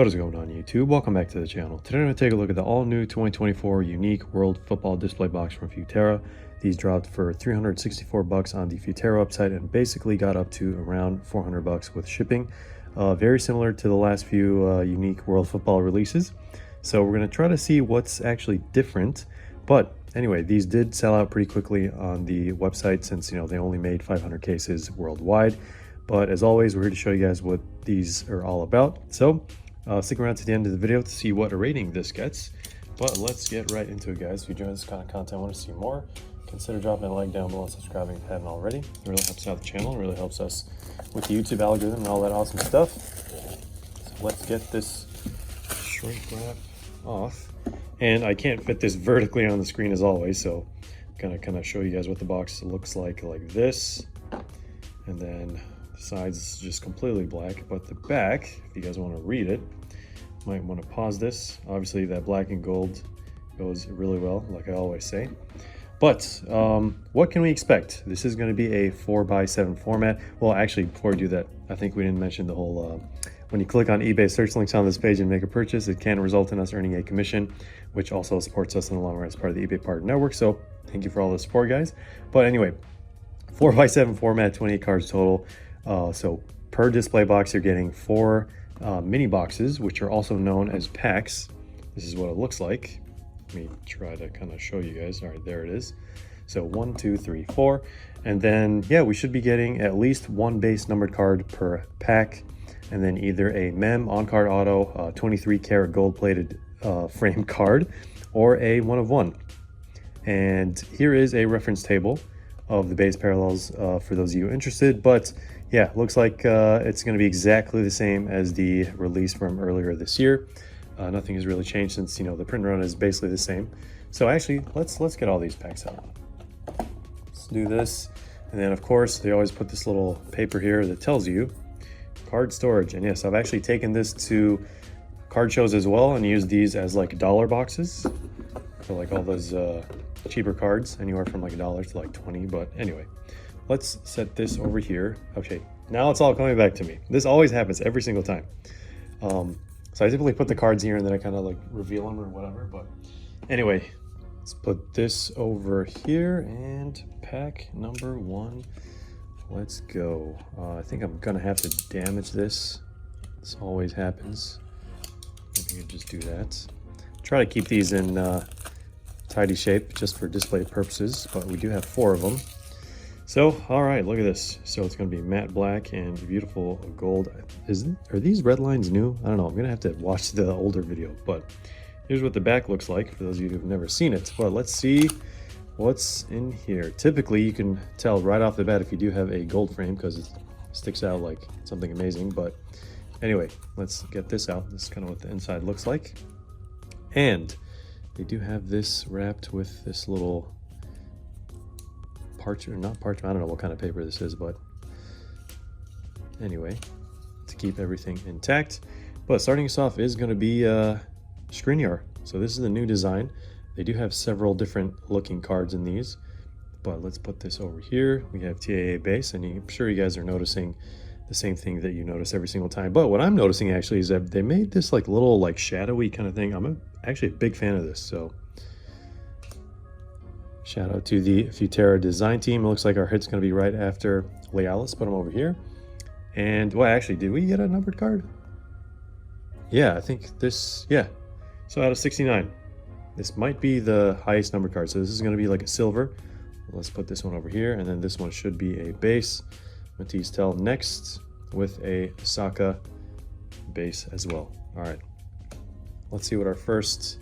What is going on, YouTube? Welcome back to the channel. Today I'm going to take a look at the all-new 2024 unique World Football display box from Futera. These dropped for $364 on the Futera website and basically got up to around $400 with shipping. Very similar to the last few unique World Football releases. So we're going to try to see what's actually different. But anyway, these did sell out pretty quickly on the website since, they only made 500 cases worldwide. But as always, we're here to show you guys what these are all about. So stick around to the end of the video to see what a rating this gets. But let's get right into it, guys. If you enjoy this kind of content, want to see more, consider dropping a like down below and subscribing if you haven't already. It really helps out the channel. It really helps us with the YouTube algorithm and all that awesome stuff. So let's get this shrink wrap off. And I can't fit this vertically on the screen as always, so I'm gonna kind of show you guys what the box looks like this. And then the sides is just completely black, but the back, if you guys want to read it, might want to pause this. Obviously that black and gold goes really well, like I always say. But what can we expect? This is going to be a 4x7 format. Well, actually, before we do that, I think we didn't mention the whole when you click on eBay search links on this page and make a purchase, it can result in us earning a commission, which also supports us in the long run as part of the eBay Partner Network. So thank you for all the support, guys. But anyway, 4x7 format, 28 cards total. So per display box, you're getting 4 mini boxes, which are also known as packs. This is what it looks like. Let me try to kind of show you guys. All right, there it is. So 1, 2, 3, 4. And then, yeah, we should be getting at least 1 base numbered card per pack. And then either a mem on-card auto, 23 karat gold-plated frame card, or a 1 of 1. And here is a reference table of the base parallels for those of you interested. But yeah, looks like it's going to be exactly the same as the release from earlier this year. Nothing has really changed since, the print run is basically the same. So actually, let's get all these packs out. Let's do this. And then, of course, they always put this little paper here that tells you card storage. And yes, I've actually taken this to card shows as well and used these as like dollar boxes for like all those cheaper cards, anywhere from like $1 to like 20. But anyway, let's set this over here. Okay, now it's all coming back to me. This always happens every single time. So I typically put the cards here and then I kind of like reveal them or whatever. But anyway, let's put this over here and pack number 1. Let's go. I think I'm gonna have to damage this. This always happens. Maybe you can just do that. Try to keep these in tidy shape just for display purposes, but we do have 4 of them. So, all right, look at this. So it's going to be matte black and beautiful gold. Are these red lines new? I don't know. I'm going to have to watch the older video, but here's what the back looks like for those of you who've never seen it. But let's see what's in here. Typically, you can tell right off the bat if you do have a gold frame because it sticks out like something amazing. But anyway, let's get this out. This is kind of what the inside looks like. And they do have this wrapped with this little parchment, not parchment, I don't know what kind of paper this is, but anyway, to keep everything intact. But starting us off is going to be Skriniar. So this is the new design. They do have several different looking cards in these, but let's put this over here. We have TAA base, and I'm sure you guys are noticing the same thing that you notice every single time. But what I'm noticing actually is that they made this like little like shadowy kind of thing. I'm actually a big fan of this, so shout out to the Futera design team. It looks like our hit's going to be right after Leal. Let's put them over here. And, well, actually, did we get a numbered card? Yeah, I think this, yeah. So out of 69, this might be the highest numbered card. So this is going to be like a silver. Let's put this one over here. And then this one should be a base. Matisse Tell next with a Saka base as well. All right. Let's see what our first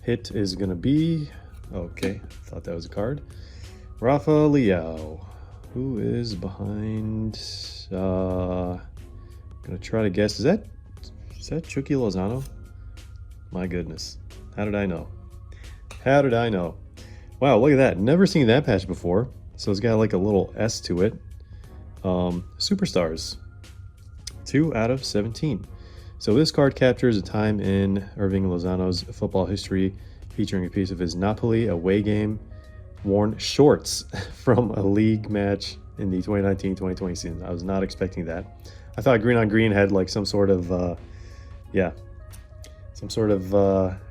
hit is going to be. Okay, thought that was a card. Rafa Leao, who is behind, gonna try to guess, is that Chucky Lozano? My goodness, how did I know? How did I know? Wow, look at that, never seen that patch before. So it's got like a little S to it. Superstars, 2 out of 17. So this card captures a time in Irving Lozano's football history, featuring a piece of his Napoli away game worn shorts from a league match in the 2019-2020 season. I was not expecting that. I thought green on green had like some sort of yeah, some sort of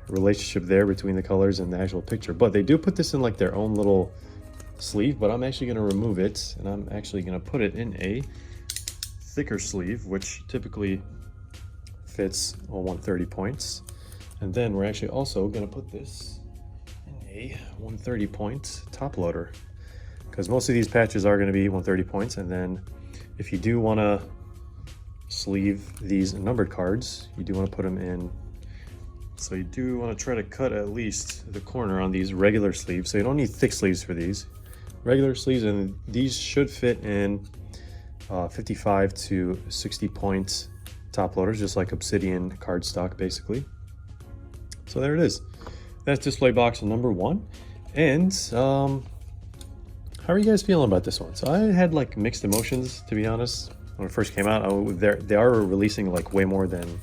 relationship there between the colors and the actual picture. But they do put this in like their own little sleeve, but I'm actually going to remove it, and I'm actually going to put it in a thicker sleeve, which typically fits on 130 points. And then we're actually also going to put this in a 130 point top loader, because most of these patches are going to be 130 points. And then if you do want to sleeve these numbered cards, you do want to put them in. So you do want to try to cut at least the corner on these regular sleeves. So you don't need thick sleeves for these. Regular sleeves, and these should fit in 55 to 60 point top loaders, just like Obsidian cardstock basically. So there it is. That's display box number 1. And how are you guys feeling about this one? So I had like mixed emotions, to be honest. When it first came out, they are releasing like way more than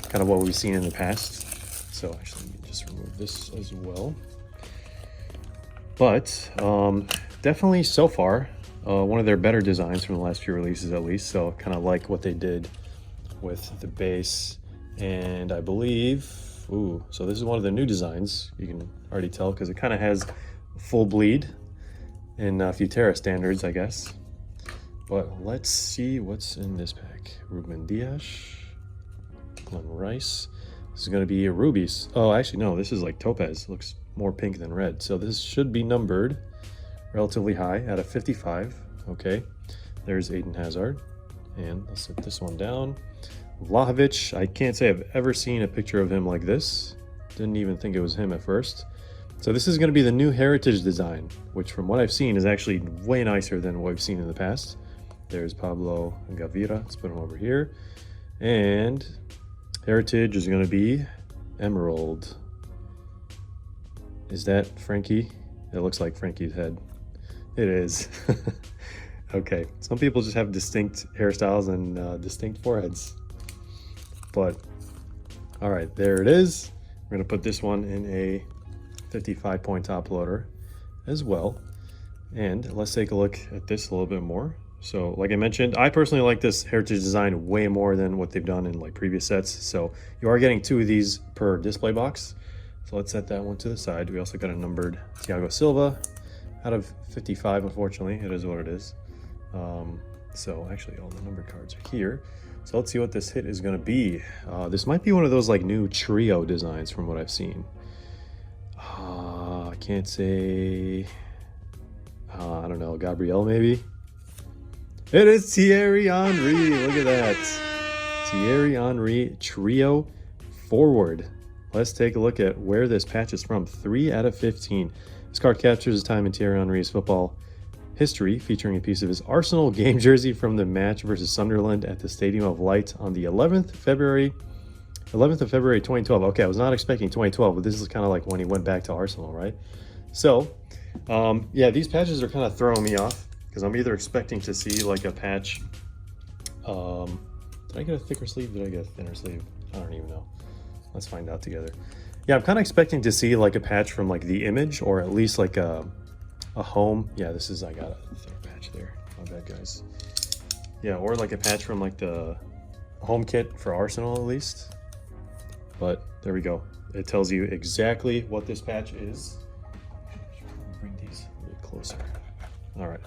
kind of what we've seen in the past. So actually, let me just remove this as well. But definitely so far, one of their better designs from the last few releases at least. So kind of like what they did with the base. And I believe, so this is one of the new designs. You can already tell because it kind of has full bleed in Futera standards, I guess. But let's see what's in this pack. Ruben Dias, Glenn Rice. This is going to be a rubies. Oh, actually, no, this is like topaz. Looks more pink than red. So this should be numbered relatively high at a 55. Okay, there's Aiden Hazard. And let's set this one down. Vlahovic, I can't say I've ever seen a picture of him like this. Didn't even think it was him at first. So this is going to be the new Heritage design, which from what I've seen is actually way nicer than what we've seen in the past. There's Pablo Gavira. Let's put him over here. And Heritage is going to be Emerald. Is that Frankie? It looks like Frankie's head. It is. Okay, some people just have distinct hairstyles and distinct foreheads. But, all right, there it is. We're going to put this one in a 55 point top loader as well. And let's take a look at this a little bit more. So like I mentioned, I personally like this Heritage design way more than what they've done in like previous sets. So you are getting 2 of these per display box. So let's set that one to the side. We also got a numbered Thiago Silva out of 55, unfortunately. It is what it is. So actually all the numbered cards are here. So let's see what this hit is going to be. This might be one of those like new trio designs from what I've seen. I can't say, I don't know, Gabriel maybe? It is Thierry Henry. Look at that. Thierry Henry trio forward. Let's take a look at where this patch is from. 3 out of 15. This card captures his time in Thierry Henry's football history, featuring a piece of his Arsenal game jersey from the match versus Sunderland at the Stadium of Light on the 11th of February 2012. Okay, I was not expecting 2012, but this is kind of like when he went back to Arsenal, right? So, yeah, these patches are kind of throwing me off because I'm either expecting to see like a patch. Did I get a thicker sleeve? Did I get a thinner sleeve? I don't even know. Let's find out together. Yeah, I'm kind of expecting to see like a patch from like the Image, or at least like a home. Yeah, this is, I got a thick patch there. My bad, guys. Yeah, or like a patch from like the home kit for Arsenal at least. But there we go. It tells you exactly what this patch is. Bring these a little closer. All right.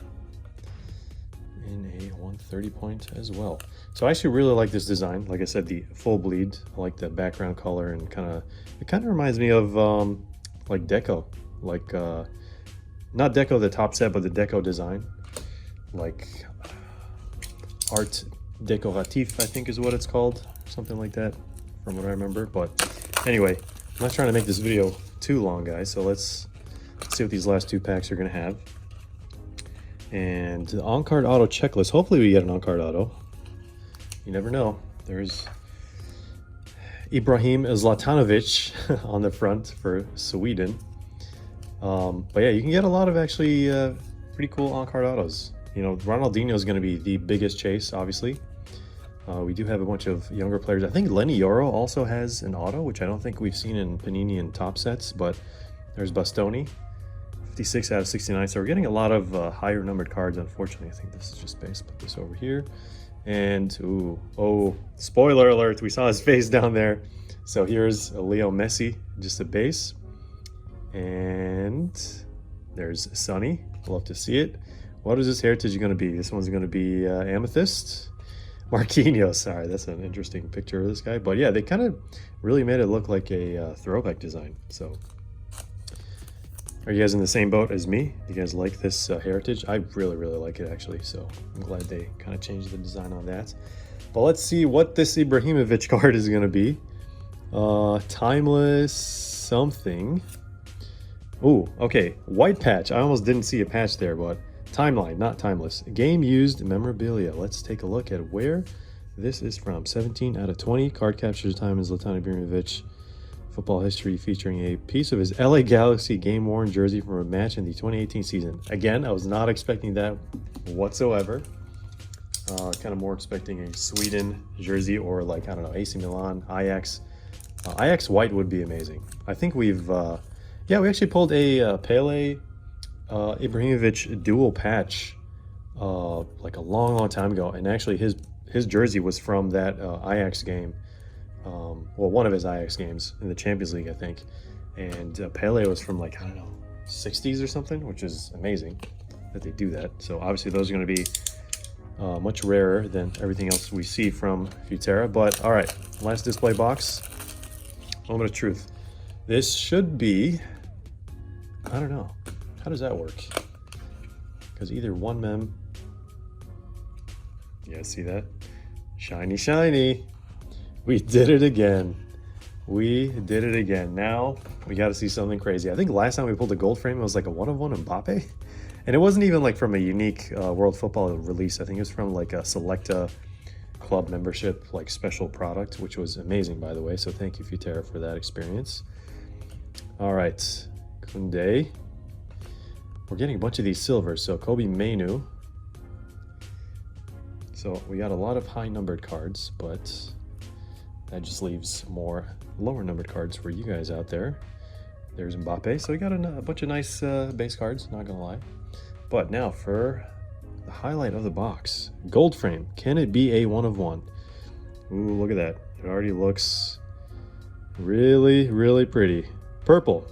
In a 130 point as well. So I actually really like this design. Like I said, the full bleed. I like the background color, and it kind of reminds me of like Deco, like not Deco the top set, but the Deco design, like Art Decoratif, I think is what it's called, something like that, from what I remember. But anyway, I'm not trying to make this video too long, guys. So let's see what these last 2 packs are going to have. And the on-card auto checklist. Hopefully we get an on-card auto. You never know. There's Ibrahim Zlatanovic on the front for Sweden. But yeah, you can get a lot of actually pretty cool on-card autos. You know, Ronaldinho is going to be the biggest chase, obviously. We do have a bunch of younger players. I think Lenny Yoro also has an auto, which I don't think we've seen in Panini and top sets, but there's Bastoni. 56 out of 69. So we're getting a lot of higher numbered cards, unfortunately. I think this is just base. Put this over here. And ooh, oh, spoiler alert, we saw his face down there. So here's a Leo Messi, just a base. And there's Sonny. Love to see it. What is this heritage going to be? This one's going to be Amethyst. Marquinhos. Sorry, that's an interesting picture of this guy. But yeah, they kind of really made it look like a throwback design. So are you guys in the same boat as me? You guys like this heritage? I really, really like it, actually. So I'm glad they kind of changed the design on that. But let's see what this Ibrahimovic card is going to be. Timeless something. Ooh, okay. White patch. I almost didn't see a patch there, but timeline, not timeless. Game used memorabilia. Let's take a look at where this is from. 17 out of 20. Card captures time is Zlatan Ibrahimovic. Football history featuring a piece of his LA Galaxy game-worn jersey from a match in the 2018 season. Again, I was not expecting that whatsoever. Kind of more expecting a Sweden jersey or like, I don't know, AC Milan, Ajax. Ajax white would be amazing. I think we've, yeah, we actually pulled a Pele Ibrahimovic dual patch like a long, long time ago. And actually his jersey was from that Ajax game. Well, one of his Ajax games in the Champions League, I think. And Pele was from like, I don't know, 60s or something, which is amazing that they do that. So obviously those are going to be much rarer than everything else we see from Futera. But all right, last display box. Moment of truth. This should be, I don't know. How does that work? Because either one mem. Yeah, see that? Shiny, shiny. We did it again. We did it again. Now we got to see something crazy. I think last time we pulled a gold frame, it was like a 1-of-1 Mbappe. And it wasn't even like from a unique World Football release. I think it was from like a Select Club membership, like special product, which was amazing, by the way. So thank you, Futera, for that experience. All right, Kunde. We're getting a bunch of these silvers. So Kobe Mainu. So we got a lot of high numbered cards, but that just leaves more lower numbered cards for you guys out there. There's Mbappe. So we got a bunch of nice base cards, not gonna lie. But now for the highlight of the box. Gold frame. Can it be a 1-of-1? Ooh, look at that. It already looks really, really pretty. Purple.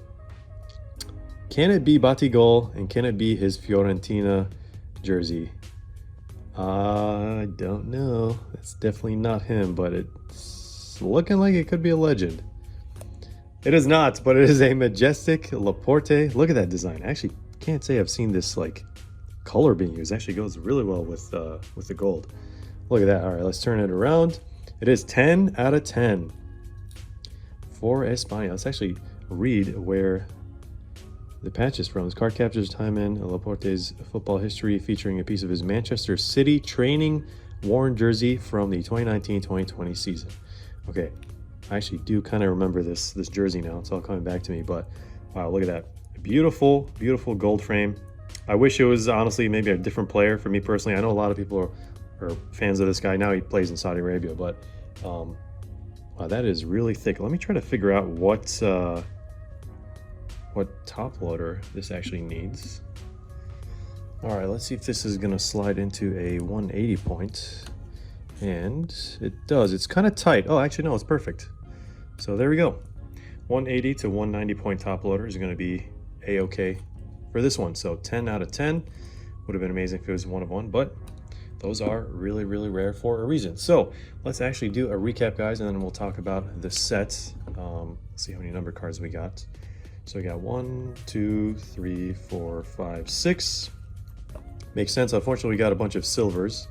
Can it be Batigol, and can it be his Fiorentina jersey? I don't know. That's definitely not him, but it's looking like it could be a legend. It is not, but it is a majestic Laporte. Look at that design. I actually can't say I've seen this like color being used. It actually goes really well with the gold. Look at that. All right, let's turn it around. It is 10 out of 10 for España. Let's actually read where the patch is from. This card captures time in Laporte's football history, featuring a piece of his Manchester City training worn jersey from the 2019-2020 season. Okay, I actually do kind of remember this jersey now. It's all coming back to me, but wow, look at that. Beautiful, beautiful gold frame. I wish it was honestly maybe a different player for me personally. I know a lot of people are fans of this guy. Now he plays in Saudi Arabia, but wow, that is really thick. Let me try to figure out what top loader this actually needs. All right, let's see if this is gonna slide into a 180 point. And it does. It's kind of tight. Oh, actually, no, it's perfect. So there we go. 180 to 190 point top loader is going to be a-okay for this one. So 10 out of 10 would have been amazing if it was 1-of-1, but those are really, really rare for a reason. So let's actually do a recap, guys, and then we'll talk about the set. Let's see how many number cards we got. So we got 1, 2, 3, 4, 5, 6. Makes sense. Unfortunately, we got a bunch of silvers.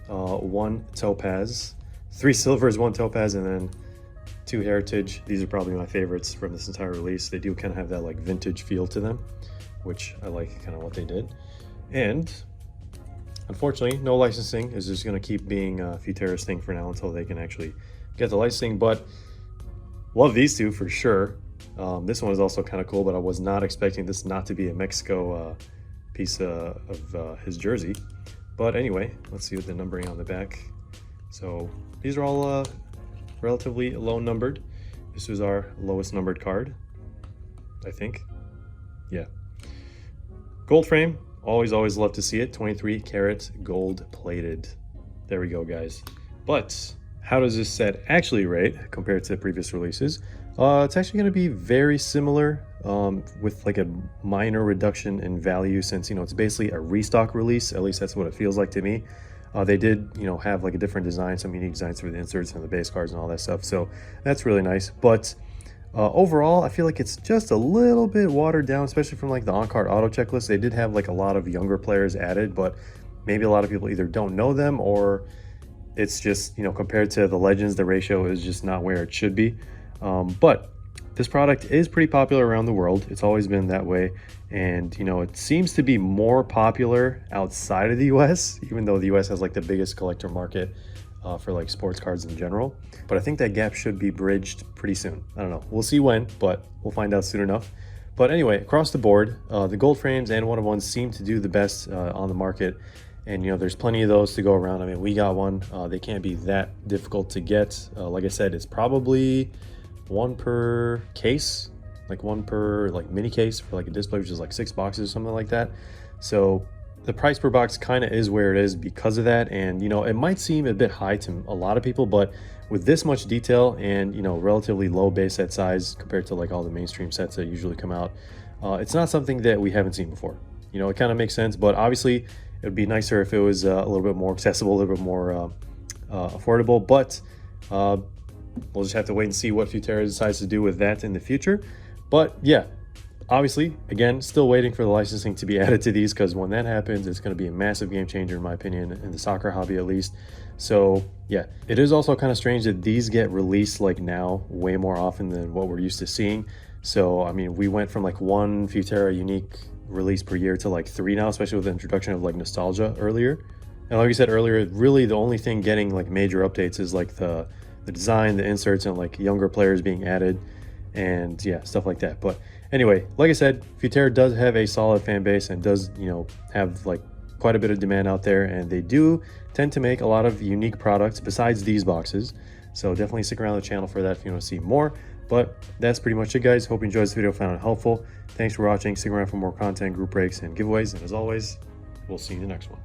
1 topaz, 3 silvers, 1 topaz, and then 2 heritage. These are probably my favorites from this entire release. They do kind of have that like vintage feel to them, which I like kind of what they did. And unfortunately, no licensing is just going to keep being Futera's thing for now until they can actually get the licensing. But love these two for sure. This one is also kind of cool, but I was not expecting this not to be a Mexico piece of his jersey. But anyway, let's see what the numbering on the back. So these are all relatively low numbered. This was our lowest numbered card, I think. Yeah. Gold frame, always love to see it. 23 karat gold plated. there we go, guys. But how does this set actually rate compared to previous releases? It's actually going to be very similar, with like a minor reduction in value, since, you know, it's basically a restock release. At least that's what it feels like to me. They did, you know, have like a different design, some unique designs for the inserts and the base cards and all that stuff. So that's really nice. But overall, I feel like it's just a little bit watered down, especially from like the on-card auto checklist. They did have like a lot of younger players added, but maybe a lot of people either don't know them, or it's just, you know, compared to the legends, the ratio is just not where it should be. But this product is pretty popular around the world. It's always been that way. And, you know, it seems to be more popular outside of the US, even though the US has like the biggest collector market for like sports cards in general. But I think that gap should be bridged pretty soon. I don't know. We'll see when, but we'll find out soon enough. But anyway, across the board, the gold frames and one-of-ones seem to do the best on the market. And, you know, there's plenty of those to go around. I mean, we got one. They can't be that difficult to get. Like I said, it's probably one per case, like one per like mini case for like a display, which is like 6 boxes or something like that. So the price per box kind of is where it is because of that. And, you know, it might seem a bit high to a lot of people, but with this much detail and, you know, relatively low base set size compared to like all the mainstream sets that usually come out, it's not something that we haven't seen before. You know, it kind of makes sense, but obviously it would be nicer if it was a little bit more accessible, a little bit more affordable. But we'll just have to wait and see what Futera decides to do with that in the future. But yeah, obviously, again, still waiting for the licensing to be added to these, because when that happens, it's going to be a massive game changer, in my opinion, in the soccer hobby at least. So yeah, it is also kind of strange that these get released like now way more often than what we're used to seeing. So, I mean, we went from like 1 Futera unique release per year to like 3 now, especially with the introduction of like nostalgia earlier. And like I said earlier, really the only thing getting like major updates is like the design, the inserts, and like younger players being added, and yeah, stuff like that. But anyway, like I said, Futera does have a solid fan base and does, you know, have like quite a bit of demand out there, and they do tend to make a lot of unique products besides these boxes. So definitely stick around the channel for that if you want to see more. But that's pretty much it, guys. Hope you enjoyed this video, found it helpful. Thanks for watching. Stick around for more content, group breaks, and giveaways. And as always, we'll see you in the next one.